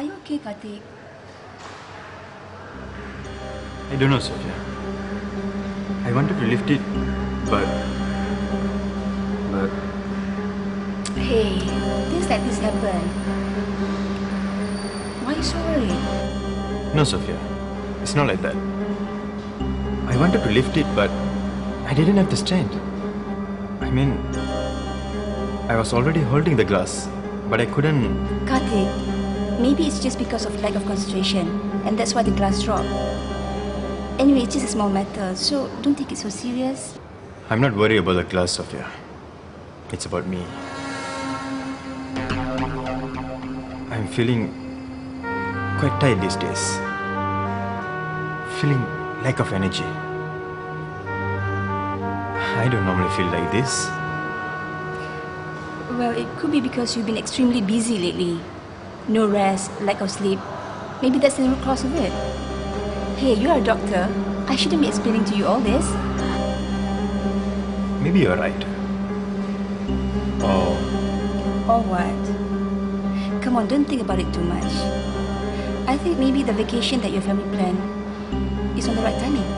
Are you okay, Karthik? I don't know, Sophia. I wanted to lift it, but... Hey, things like this happen. Why are you so worried? No, Sophia. It's not like that. I wanted to lift it, but I didn't have the strength. I mean, I was already holding the glass, but I couldn't... Karthik, maybe it's just because of lack of concentration, and that's why the glass dropped. Anyway, it's just a small matter, so don't take it so serious. I'm not worried about the glass, Sophia. It's about me. I'm feeling quite tired these days. Feeling lack of energy. I don't normally feel like this. Well, it could be because you've been extremely busy lately. No rest, lack of sleep. Maybe that's the root cause of it. Hey, you're a doctor. I shouldn't be explaining to you all this. Maybe you're right. Or what? Come on, don't think about it too much. I think maybe the vacation that your family planned is on the right timing.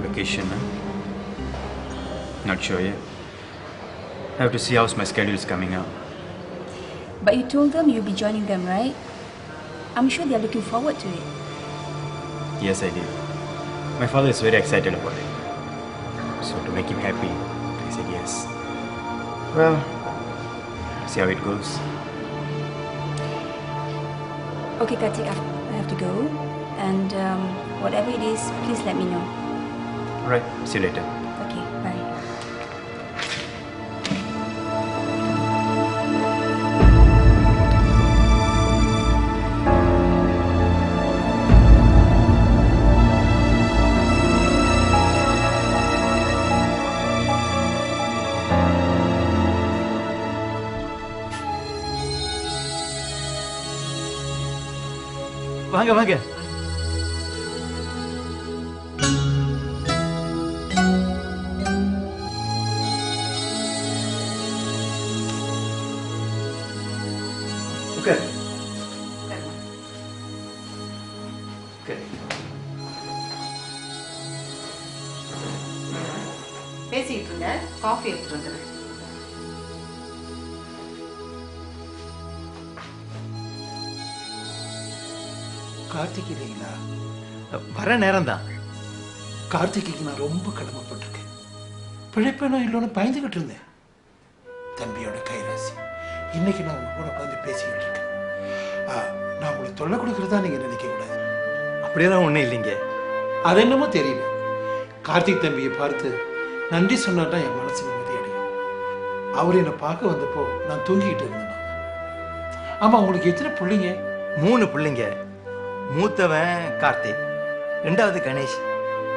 Vacation, huh? Not sure yet. I have to see how my schedule is coming out. But you told them you'll be joining them, right? I'm sure they're looking forward to it. Yes, I did. My father is very excited about it. So to make him happy, I said yes. Well, see how it goes. Okay, Karthik, I have to go. And whatever it is, please let me know. Alright, see you later. Okay, bye. வாங்க வாங்க. உட்காரு. பேசிட்டு இருங்க, coffee எடுத்துட்டு வந்துடுறேன். கார்த்திக் இல்லைங்களா? வர நேரம் தான். கார்த்திக்கு நான் ரொம்ப கடமைப்பட்டிருக்கேன். பிழைப்பேனோ இல்லைன்னு பயந்துகிட்டு இருந்தேன். தம்பியோட கைராசி. இன்னைக்கு நான் உங்க கூட உட்காந்து பேசிக்கிட்டு இருக்கேன். நான் உங்களை தொல்லை கொடுக்கறதா நீங்க நினைக்க கூடாது. அப்படியெல்லாம் ஒன்றும் இல்லைங்க. அது என்னமோ தெரியல. கார்த்திக் தம்பியை பார்த்து நன்றி சொன்னாதான் என் மனசு நிம்மதி அடையும். அவர் என்னை பார்க்க வந்தப்போ நான் தூங்கிக்கிட்டு இருந்தேன். ஆமா, உங்களுக்கு எத்தனை பிள்ளைங்க? 3 பிள்ளைங்க. மூத்தவன் கார்த்திக், 2வது கணேஷ்,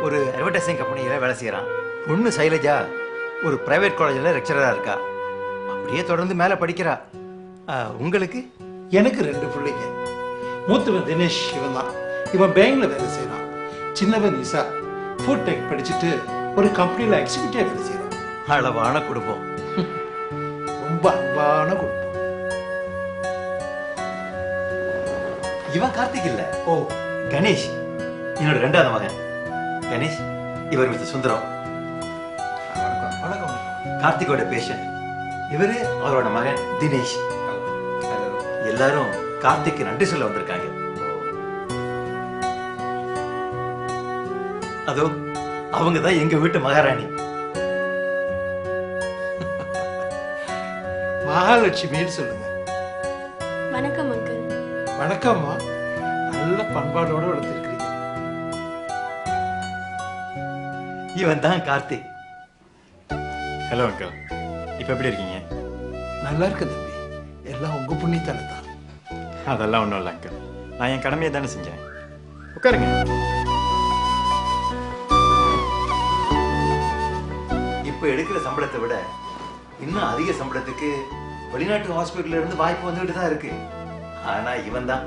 ஒரு அட்வர்டைசிங் கம்பெனியில் வேலை செய்கிறான். பொண்ணு சைலஜா ஒரு பிரைவேட் காலேஜில் லெக்சரராக இருக்கா. அப்படியே தொடர்ந்து மேலே படிக்கிறா. உங்களுக்கு? எனக்கு 2 பிள்ளைங்க. மூத்தவன் தினேஷ், இவன் தான். இவன் பேங்க்ல வேலை செய்யறான். சின்னவன் நிசா ஃபுட் டெக் படிச்சுட்டு ஒரு கம்பெனியில் எக்ஸிக்யூட்டிவா வேலை செய்யறான். அளவான குடும்பம். ரொம்ப அன்பான குடும்பம். இவன் கார்த்திக் இல்ல, கணேஷ், என்னோட 2வது மகன். கணேஷ், இவர் மிஸ்டர் சுந்தரம். வணக்கம். கார்த்திகோட பேஷண்ட். இவரு அவரோட மகன் தினேஷ். எல்லாரும் கார்த்திக்கு நன்றி சொல்ல வந்திருக்காங்க. அதோ அவங்க தான் எங்க வீட்டு மகாராணி. மகாலட்சுமின்னு சொல்லுங்க. வணக்கம் அங்கிள். வணக்கம்மா. நல்ல பண்பாடோட வளர்த்திருக்கிறீங்க. இவன் தான் கார்த்திக். ஹலோ அங்கிள், இப்போ எப்படி இருக்கீங்க? நல்லா இருக்கு தம்பி. எல்லாம் உங்க புண்ணியத்தால தான். அதெல்லாம் ஒன்றும் இல்லை அங்கிள். நான் என் கடமையை தானே செஞ்சேன். உட்காருங்க. இப்ப எடுக்கிற சம்பளத்தை விட இன்னும் அதிக சம்பளத்துக்கு வெளிநாட்டு ஹாஸ்பிட்டல்ல இருந்து வாய்ப்பு வந்துகிட்டு தான் இருக்கு. ஆனா இவன் தான்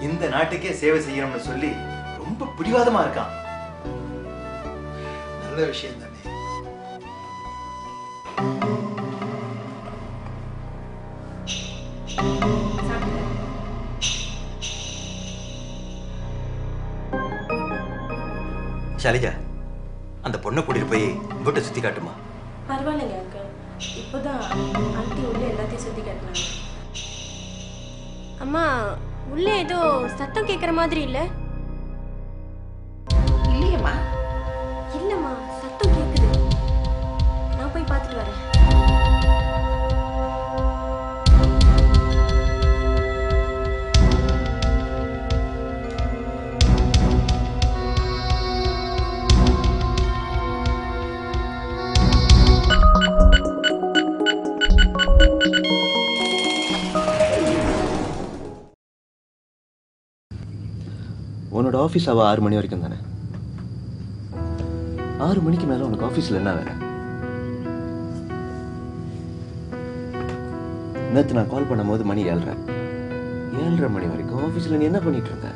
இந்த நாட்டுக்கே சேவை செய்யணும்னு சொல்லி ரொம்ப பிடிவாதமா இருக்கான். நல்ல விஷயம் தானே. ஷைலஜா, அந்த பொண்ணை கூட்டிட்டு போய் வீட்டை சுத்தி காட்டுமா. பரவாயில்லைங்க அங்கிள். இப்போதான் ஆண்டி உள்ளே எல்லாத்தையும் சுற்றி காட்டினாங்க. அம்மா, உள்ளே ஏதோ சத்தம் கேட்குற மாதிரி இல்லை? இல்லையம்மா. இல்லைம்மா, சத்தம் கேட்குது. நான் போய் பார்த்துட்டு வரேன். உன்னோட ஆஃபீஸ் அவள் 6 மணி வரைக்கும் தானே? 6 மணிக்கு மேலே உனக்கு ஆஃபீஸில் என்ன வேலை? நேற்று நான் கால் பண்ணும்போது மணி 7:30 மணி வரைக்கும் ஆஃபீஸில் நீ என்ன பண்ணிட்டு இருந்த?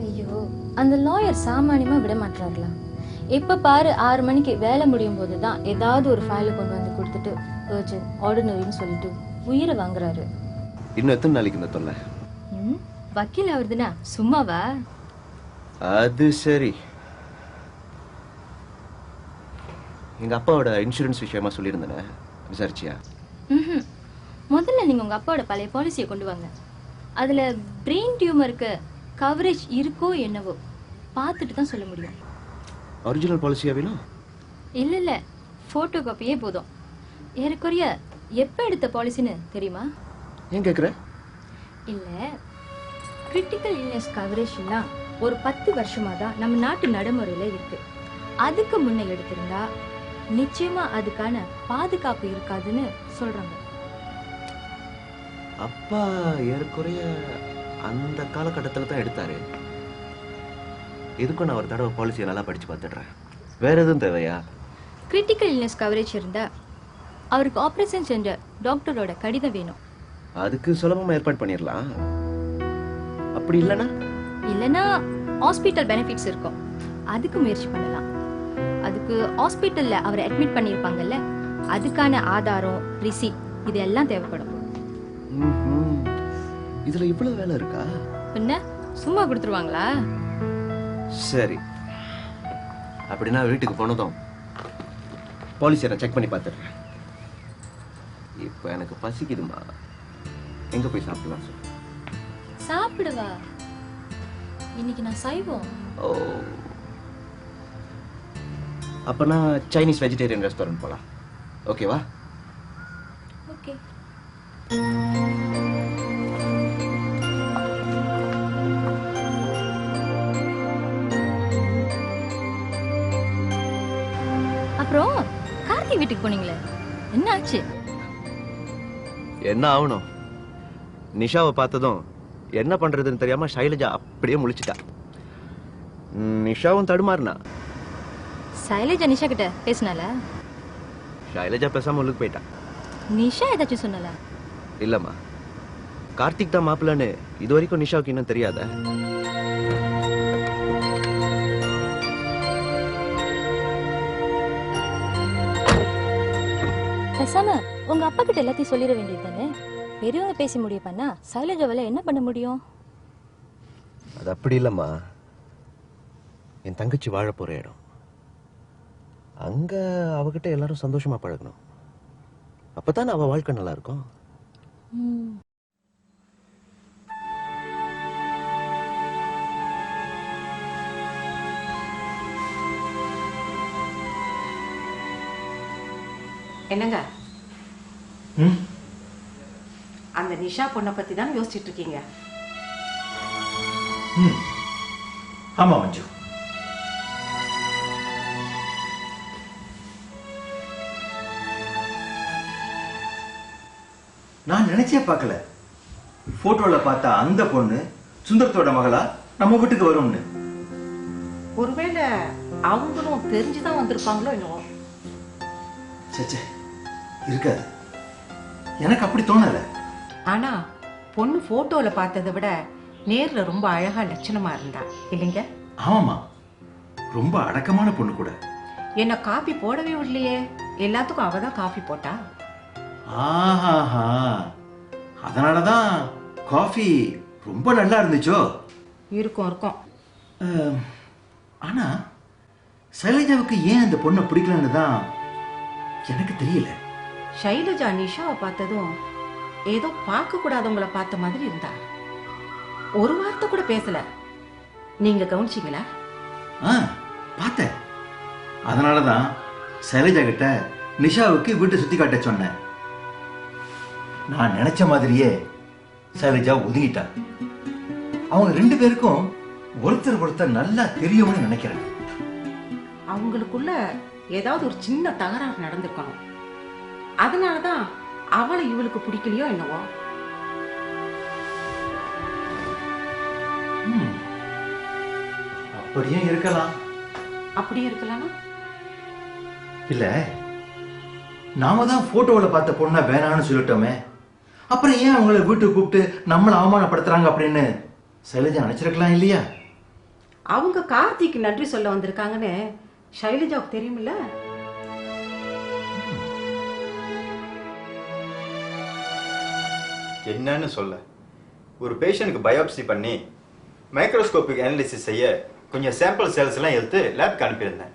ஐயோ, அந்த லாயர் சாமானியமாக விட மாட்டார்களா? எப்போ பாரு 6 மணிக்கு வேலை முடியும் போது தான் ஏதாவது ஒரு ஃபைலை கொண்டு வந்து கொடுத்துட்டு அர்ஜென்ட் ஆர்டினரின்னு சொல்லிட்டு உயிரை வாங்குறாரு. இன்னும் எத்தனை நாளைக்கு இந்த தொல்லை? வக்கீல் ஆகுறதுன்னா சும்மாவா? அது சரி. எங்கள் அப்பாவோட இன்சூரன்ஸ் விஷயமா சொல்லியிருந்தேனே, விசாரிச்சியா? முதல்ல நீங்கள் உங்கள் அப்பாவோட பழைய பாலிசியை கொண்டு வாங்க. அதில் பிரெயின் டியூமருக்கு கவரேஜ் இருக்கோ என்னவோ பார்த்துட்டு தான் சொல்ல முடியும். ஒரிஜினல் பாலிசியா வேணும்? இல்லை, ஃபோட்டோ காப்பியே போதும். ஏறக்குறைய எப்போ எடுத்த பாலிசின்னு தெரியுமா? ஏன் கேட்குற? இல்லை, கிரிட்டிக்கல் இல்னஸ் கவரேஜ் எல்லாம் ஒரு 10 வருஷமாக தான் நம்ம நாட்டு நடைமுறையில் இருக்கு. அதுக்கு முன்னே எடுத்திருந்தா நிச்சயமா அதுக்கான பாதுகாப்பு இருக்காதுன்னு சொல்றாங்க. அப்பா ஏறக்குறைய அந்த காலகட்டத்தில் தான் எடுத்தாரு. எதுக்கும் நான் ஒரு தடவை பாலிசியை நல்லா படிச்சு பார்த்துடுறேன். வேற எதுவும் தேவையா? கிரிட்டிக்கல் இல்னஸ் கவரேஜ் இருந்தா அவருக்கு ஆப்ரேஷன் செஞ்ச டாக்டரோட கடிதம் வேணும். அதுக்கு சுலபமா ஏற்பாடு பண்ணிடலாம். அப்படி இல்லைன்னா ஹாஸ்பிட்டல் பெனிஃபிட்ஸ் இருக்கும், அதுக்கு முயற்சி பண்ணலாம். அதுக்கு ஹாஸ்பிட்டல்ல அவரை அட்மிட் பண்ணியிருப்பாங்கல்ல, அதுக்கான ஆதாரம், ரிசிப்ட் இதெல்லாம் தேவைப்படும். இதுல இவ்வளவு வேலை இருக்கா? என்ன சும்மா கொடுத்துருவாங்களா? சரி, அப்படின்னா வீட்டுக்கு போனதும் பாலிசியை நான் செக் பண்ணி பார்த்துடுறேன். இப்போ எனக்கு பசிக்குதுமா, எங்க போய் சாப்பிடலாம் சொல்லு. சாப்பிடுவா? இன்னைக்கு நான் சைவம். ஓ, அப்பனா சைனீஸ் வெஜிடேரியன் ரெஸ்டாரண்ட் போலாம். ஓகேவா? ஓகே. அப்புறம் கார்த்தி வீட்டுக்கு போனீங்களே, என்ன ஆச்சு? என்ன ஆகணும்? நிஷாவை பார்த்ததும் என்ன பண்றதுன்னு தெரியாம ஷைலஜா அப்படியே முழிச்சிட்டா. நிஷாவும் தடுமாறினா. சைலஜா நிஷா கிட்ட பேசினால? ஷைலஜா பேசாம உள்ளுக்கு போயிட்டா. நிஷா ஏதாச்சும் சொன்னால? இல்லம்மா, கார்த்திக் தான் மாப்பிள்ளன்னு இது வரைக்கும் நிஷாவுக்கு இன்னும் தெரியாத. பேசாம உங்க அப்பா கிட்ட எல்லாத்தையும் சொல்லிட வேண்டியது தானே? பெரியவங்க பேசி முடிய பண்ணா சைலஜாவால என்ன பண்ண முடியும்? அது அப்படி இல்லம்மா, என் தங்கச்சி வாழ போற இடம். அங்க அவகிட்ட எல்லாரும் சந்தோஷமா பழகணும். அப்பதான் அவ வாழ்க்கை நல்லா இருக்கும். என்னங்க, அந்த நிஷா பொண்ணை பத்தி தான் யோசிச்சுட்டு இருக்கீங்க? ஆமா மஞ்சு, நான் நினைச்சே பார்க்கல போட்டோல பார்த்தா அந்த பொண்ணு சுந்தரத்தோட மகளா நம்ம வீட்டுக்கு வரும்னு. ஒருவேளை அவங்களும் தெரிஞ்சுதான் வந்திருப்பாங்களோ என்னவோ. சச்சே, இருக்காது, எனக்கு அப்படி தோணல. ஆனா பொண்ணு போட்டோல பார்த்ததை விட நேர்ல ரொம்ப அழகா லட்சணமா இருந்தா இல்லைங்க? ஆமாமா, ரொம்ப அடக்கமான பொண்ணு கூட. என்ன காபி போடவே இல்லையே, எல்லாத்துக்கும் அவதான் காஃபி போட்டா. ஆஹாஹா, அதனாலதான் காஃபி ரொம்ப நல்லா இருந்துச்சோ? இருக்கும் இருக்கும். ஆனா சைலஜாவுக்கு ஏன் அந்த பொண்ணை பிடிக்கலன்னு தான் எனக்கு தெரியல. ஷைலஜா நிஷாவை பார்த்ததும் ஏதோ பார்க்க கூடாதவங்கள பார்த்த மாதிரி இருந்தா. ஒரு வார்த்தை கூட பேசல. நீங்க கவனிச்சிங்களா? பார்த்தேன். அதனாலதான் சைலஜா கிட்ட நிஷாவுக்கு வீட்டை சுத்தி காட்ட சொன்னேன். நான் நினைச்ச மாதிரியே சைலஜா ஒதுங்கிட்டா. அவங்க 2 பேருக்கும் ஒருத்தர் நல்லா தெரியும்னு நினைக்கிறேன். அவங்களுக்குள்ள ஏதாவது ஒரு சின்ன தகராறு நடந்திருக்கணும். அதனாலதான் அவளை இவளுக்கு பிடிக்கலையோ என்னவோ. அப்படியே இருக்கலாம். அப்படியே இருக்கலாமா? இல்ல, நாம தான் போட்டோவில் பார்த்த பொண்ணை வேணான்னு சொல்லிட்டோமே, அப்புறம் ஏன் அவங்கள வீட்டுக்கு கூப்பிட்டு நம்மளை அவமானப்படுத்துறாங்க அப்படின்னு சைலஜா நினைச்சிருக்கலாம் இல்லையா? அவங்க கார்த்திக்கு நன்றி சொல்ல வந்திருக்காங்கன்னு ஷைலஜாவுக்கு தெரியுமில்ல? என்னன்னு சொல்ல, ஒரு பேஷண்ட்டுக்கு பயோப்சி பண்ணி மைக்ரோஸ்கோபிக் அனாலிசிஸ் செய்ய கொஞ்சம் சாம்பிள் செல்ஸ் எல்லாம் எடுத்து லேப்க்கு அனுப்பியிருந்தேன்.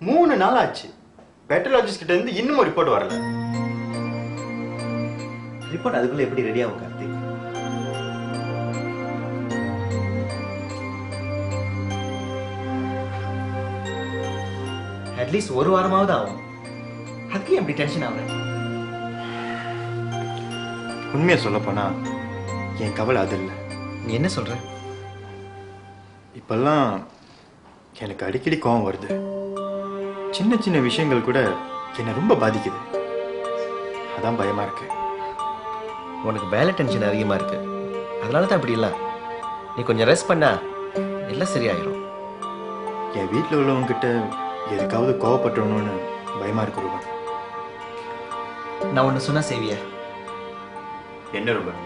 3 நாள் ஆச்சு. பேத்தாலஜிஸ்ட் கிட்ட இருந்து இன்னும் ரிப்போர்ட் வரல. ரிப்போர்ட் அதுக்குள்ள எப்படி ரெடி ஆகும் கார்த்திக்? அட்லீஸ்ட் 1 வாரமாவது ஆகும். அதுக்கு எப்படி டென்ஷன் ஆகுற? உண்மையை சொல்ல போனா என் கவலை அது இல்லை. நீ என்ன சொல்ற? இப்பெல்லாம் எனக்கு அடிக்கடி கோவம் வருது. சின்ன சின்ன விஷயங்கள் கூட என்னை ரொம்ப பாதிக்குது. அதான் பயமா இருக்கு. உனக்கு வேலை டென்ஷன் அதிகமா இருக்கு. அதனால தான் அப்படி இல்லை. நீ கொஞ்சம் ரெஸ்ட் பண்ணா எல்லாம் சரியாயிரும். என் வீட்டில் உள்ளவங்க கிட்ட எதுக்காவது கோவப்பட்டணும்னு பயமா இருக்கு ரூபன். நான் ஒன்று சொன்னா செய்வியா? என்ன ரூபன்?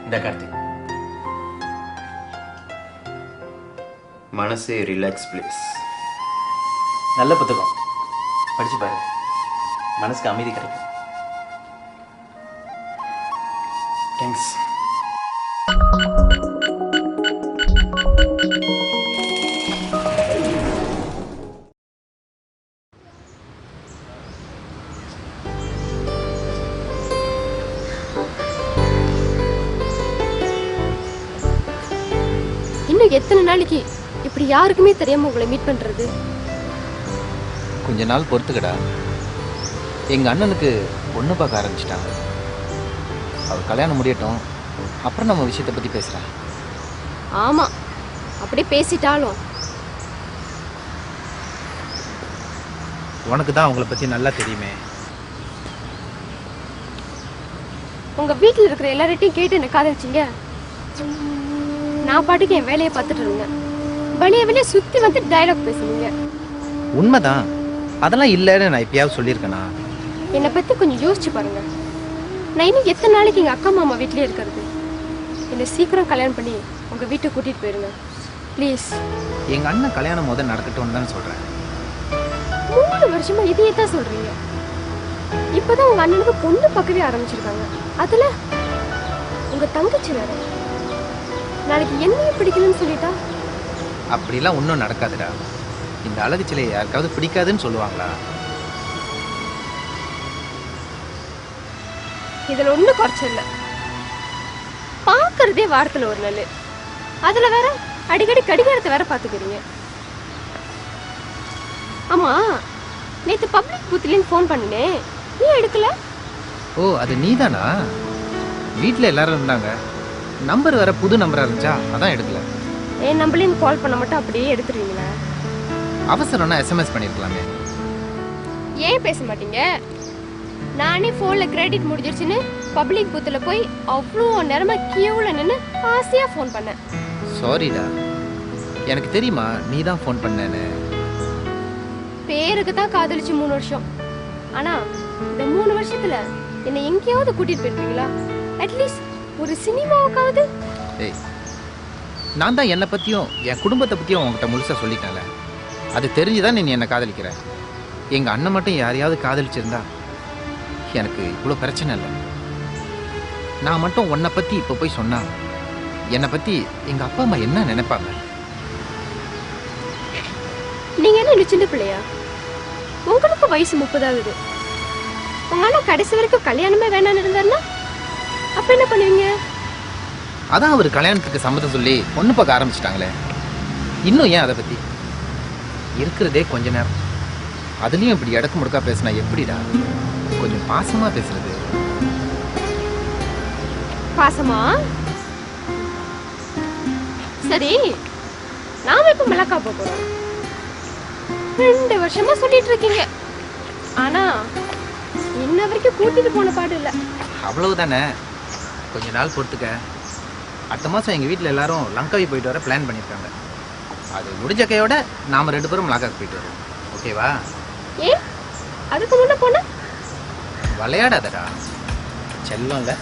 இந்த கார்த்திக், மனசே ரிலாக்ஸ் பிளேஸ். நல்ல புத்தகம் படிச்சு பாரு. மனசுக்கு அமைதி கிடைக்கும். தேங்க்ஸ். இன்னும் எத்தனை நாளைக்கு இப்படி யாருக்குமே தெரியாம உங்களை மீட் பண்றது? கொஞ்ச நாள் பொறுத்துக்கடா. எங்க அண்ணனுக்கு பொண்ணு பார்க்க ஆரம்பிச்சிட்டாங்க. அவர் கல்யாணம் முடியட்டும், அப்புறம் நம்ம விஷயத்தை பத்தி பேசுறேன். ஆமா, அப்படி பேசிட்டாலும் உனக்கு தான் அவங்கள பத்தி நல்லா தெரியுமே. உங்க வீட்டுல இருக்கிற எல்லார்ட்டையும் கேட்டு என்ன காதலிச்சிங்க. நான் பாட்டுக்கு என் வேலையை பார்த்துட்டு இருந்தேன். வெளியே சுத்தி வந்து டயலாக் பேசுவீங்க. உண்மைதான். அதெல்லாம் இல்லைன்னு நான் எப்பயாவது சொல்லியிருக்கேனா? என்னை பத்தி கொஞ்சம் யோசிச்சு பாருங்க. நான் இன்னும் எத்தனை நாளைக்கு எங்க அக்கா மாமா வீட்லயே இருக்கிறது? என்னை சீக்கிரம் கல்யாணம் பண்ணி உங்க வீட்டுக்கு கூட்டிட்டு போயிருங்க ப்ளீஸ். எங்க அண்ணன் கல்யாணம் முதல் நடக்கட்டும்னு தான் சொல்றேன். 3 வருஷமா இதையே தான் சொல்றீங்க. இப்பதான் உங்க அண்ணனுக்கு பொண்ணு பார்க்கவே ஆரம்பிச்சிருக்காங்க. அதுல உங்க தங்கச்சி வேற நாளைக்கு என்னையும் பிடிக்கலன்னு சொல்லிட்டா? அப்படிலாம் ஒன்றும் நடக்காதுடா. இந்த அழகு சிலையை யாருக்காவது பிடிக்காதுன்னு சொல்லுவாங்களா? இதுல ஒண்ணு குறைச்சல. பாக்குறதே வாரத்துல ஒரு நாள். அதுல வேற அடிக்கடி கடிகாரத்தை வேற பாத்துக்கிறீங்க. ஆமா, நேத்து பப்ளிக் பூத்லேருந்து ஃபோன் பண்ணினேன், நீ எடுக்கல? ஓ, அது நீதானா? வீட்டில் எல்லாரும் இருந்தாங்க. நம்பர் வேற புது நம்பரா இருந்துச்சா, அதான் எடுக்கல. என் நம்பர்லேருந்து கால் பண்ண மட்டும் அப்படியே எடுத்துருவீங்களா? அவசரம்னா எஸ்எம்எஸ் பண்ணிருக்கலாமே. ஏன் பேச மாட்டீங்க? நானே ஃபோன்ல கிரெடிட் முடிஞ்சிருச்சுன்னு பப்ளிக் பூத்துல போய் அவ்வளோ நேரமா கியூல நின்று ஆசையா ஃபோன் பண்ணேன். சாரிடா, எனக்கு தெரியுமா நீ தான் ஃபோன் பண்ணேன்னு. பேருக்கு தான் காதலிச்சு 3 வருஷம். ஆனா இந்த 3 வருஷத்துல என்னை எங்கேயாவது கூட்டிட்டு போயிருப்பீங்களா? அட்லீஸ்ட் ஒரு சினிமாவுக்காவது? ஏய், நான் தான் என்னை பத்தியும் என் குடும்பத்தை பத்தியும் உங்ககிட்ட முழுசா சொல்லிட்டேன்ல. அது தெரிஞ்சுதான் நீ என்னை காதலிக்கிற. எங்கள் அண்ணன் மட்டும் யாரையாவது காதலிச்சிருந்தா எனக்கு இவ்வளோ பிரச்சனை இல்லை. நான் மட்டும் உன்னை பற்றி இப்போ போய் சொன்னா என்னை பற்றி எங்கள் அப்பா அம்மா என்ன நினைப்பாங்க? நீங்க என்ன சின்ன பிள்ளையா? உங்களுக்கு வயசு 30 ஆகுது. உங்க அண்ணன் கடைசி வரைக்கும் கல்யாணமே வேணான்னு இருந்தாருன்னா அப்ப என்ன பண்ணுவீங்க? அதான் அவர் கல்யாணத்துக்கு சம்மதம் சொல்லி பொண்ணு பார்க்க ஆரம்பிச்சிட்டாங்களே. இன்னும் ஏன் அதை பற்றி? இருக்கிறதே கொஞ்ச நேரம், அதுலேயும் இப்படி இடக்கு முடுக்கா பேசினா எப்படிடா? கொஞ்சம் பாசமாக பேசுறது. பாசமா? சரி, நாம இப்ப மிளகா போறோம். 2 வருஷமா சொல்லிட்டு இருக்கீங்க, ஆனா இன்ன வரைக்கும் கூட்டிட்டு போன பாடு இல்ல. அவ்வளவுதானே, கொஞ்ச நாள் பொறுத்துக்க. அடுத்த மாதம் எங்கள் வீட்டில் எல்லாரும் லங்காவி போயிட்டு வர பிளான் பண்ணியிருக்காங்க. அது முடிஞ்ச கையோட நாம் 2 பேரும் லங்காவுக்கு போயிட்டு வரோம். ஓகேவா? ஏன் அதுக்கு முன்ன போன? விளையாடாதடா செல்லம் இல்லை.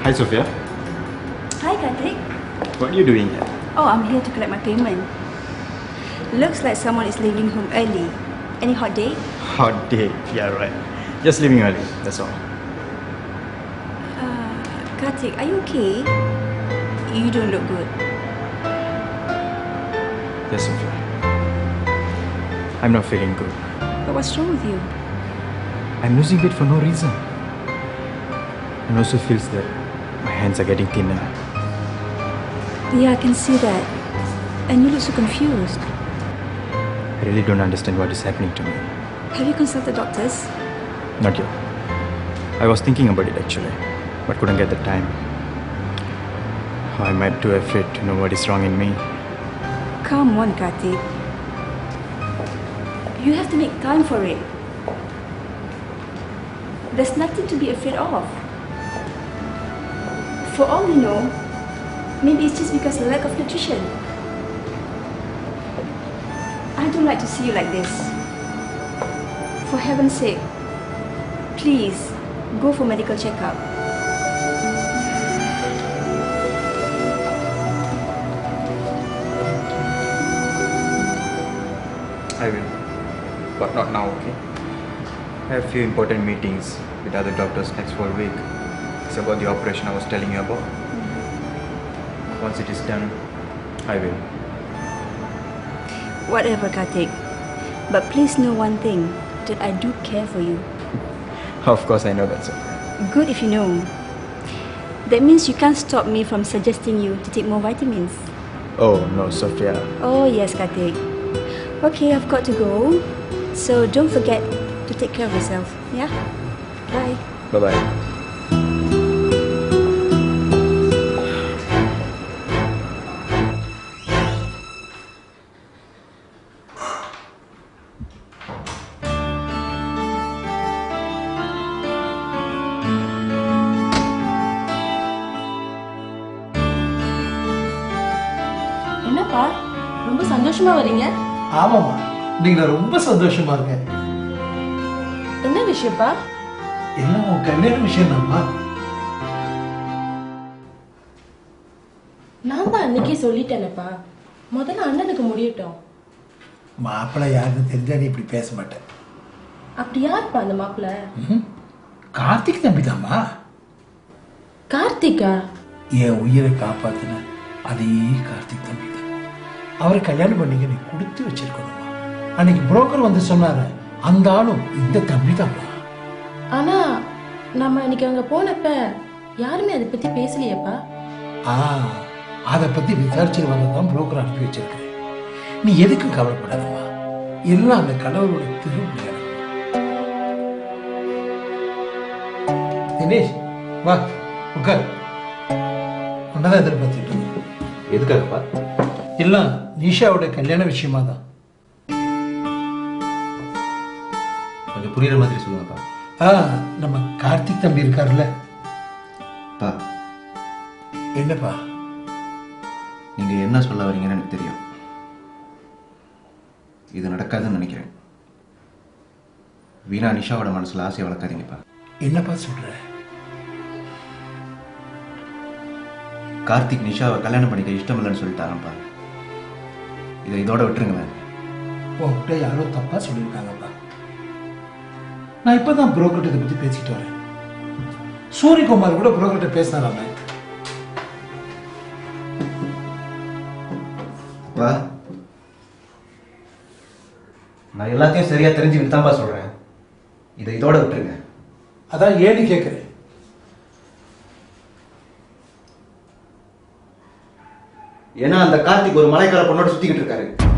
Hi, Sophia. Hi, Karthik. What are you doing here? Oh, I'm here to collect my payment. Looks like someone is leaving home early. Any hot day? Hot day. Yeah, right. Just leaving early. That's all. Karthik, are you okay? You don't look good. Yes, Sophia. I'm not feeling good. But what's wrong with you? I'm losing weight for no reason. And also feels that my hands are getting thinner. Yeah, I can see that. And you look so confused. I really don't understand what is happening to me. Have you consulted doctors? Not yet. I was thinking about it actually, but couldn't get the time. I'm too afraid to know what is wrong in me. Come on, Karthik. You have to make time for it. There's nothing to be afraid of. For all we know, maybe it's just because of lack of nutrition. I don't like to see you like this. For heaven's sake, please go for medical checkup. I will, but not now, okay? I have few important meetings with other doctors next whole week. It's about the operation I was telling you about. Once it is done, I will. Whatever, Karthik. But please know one thing, that I do care for you. Of course, I know that, sir. Good if you know. That means you can't stop me from suggesting you to take more vitamins. Oh, no, Sophia. Oh, yes, Karthik. Okay, I've got to go. So don't forget to take care of yourself. Yeah? Bye. Bye-bye. என்னப்பா ரொம்ப சந்தோஷமா வரீங்க? ஆமாம்மா, இன்னைக்கு நான் ரொம்ப சந்தோஷமா இருக்கேன். என்ன விஷயப்பா? எல்லாம் உன் கல்யாண விஷயம் தான்மா. நான் தான் அன்னைக்கே சொல்லிட்டேனப்பா, முதல்ல அண்ணனுக்கு முடியட்டும். மாப்பிள்ளை யாருன்னு தெரிஞ்சா நீ இப்படி பேச மாட்டேன். அப்படி யாருப்பா அந்த மாப்பிள்ளை? கார்த்திக் தம்பி தான்மா. கார்த்திகா? என் உயிரை காப்பாத்தின அதே கார்த்திக் தம்பி தான். அவரை கல்யாணம் பண்ணிக்க நீ கொடுத்து வச்சிருக்கணுமா. அன்னைக்கு புரோக்கர் வந்து சொன்னாரு, அந்த ஆளும் இந்த தம்பி தான்மா. ஆனா நம்ம அன்னைக்கு அங்க போனப்ப யாருமே அதை பத்தி பேசலையப்பா. அதை பத்தி விசாரிச்சு வரதான் புரோக்கர் அனுப்பி வச்சிருக்கிறேன். நீ எதுக்கும் கவலைப்படாதம்மா, எல்லாம் அந்த கடவுளோட திருவிழா. தினேஷ் வா உட்கார். உன்னதான் எதிர்பார்த்துட்டு எதுக்காகப்பா? எல்லாம் நிஷாவோட கல்யாண விஷயமா தான். கொஞ்சம் புரியுற மாதிரி சொல்லுங்கப்பா. நம்ம கார்த்திக் தம்பி இருக்காருல்ல. பா, என்னப்பா? நீங்க என்ன சொல்ல வரீங்கன்னு எனக்கு தெரியும். இது நடக்காதுன்னு நினைக்கிறேன். வீணா நிஷாவோட மனசுல ஆசையை வளர்க்காதீங்கப்பா. என்னப்பா சொல்ற? கார்த்திக் நிஷாவை கல்யாணம் பண்ணிக்க இஷ்டம் இல்லைன்னு சொல்லிட்டாரப்பா. இதை இதோட விட்டுருங்களேன். உங்ககிட்ட யாரோ தப்பா சொல்லியிருக்காங்கப்பா. நான் இப்பதான் புரோக்கர்ட்ட இதை பத்தி பேசிட்டு வரேன். சூரியகுமார் கூட புரோக்கர்ட்ட பேசினாராமே. வா, நான் எல்லாத்தையும் சரியா தெரிஞ்சுக்கிட்டு தான்ப்பா சொல்றேன். இதை இதோட விட்டுருங்க. அதான் ஏன்னு கேட்கிறேன். ஏன்னா அந்த கார்த்திக் ஒரு மலைக்கார பொண்ணோட சுத்திக்கிட்டு இருக்காரு.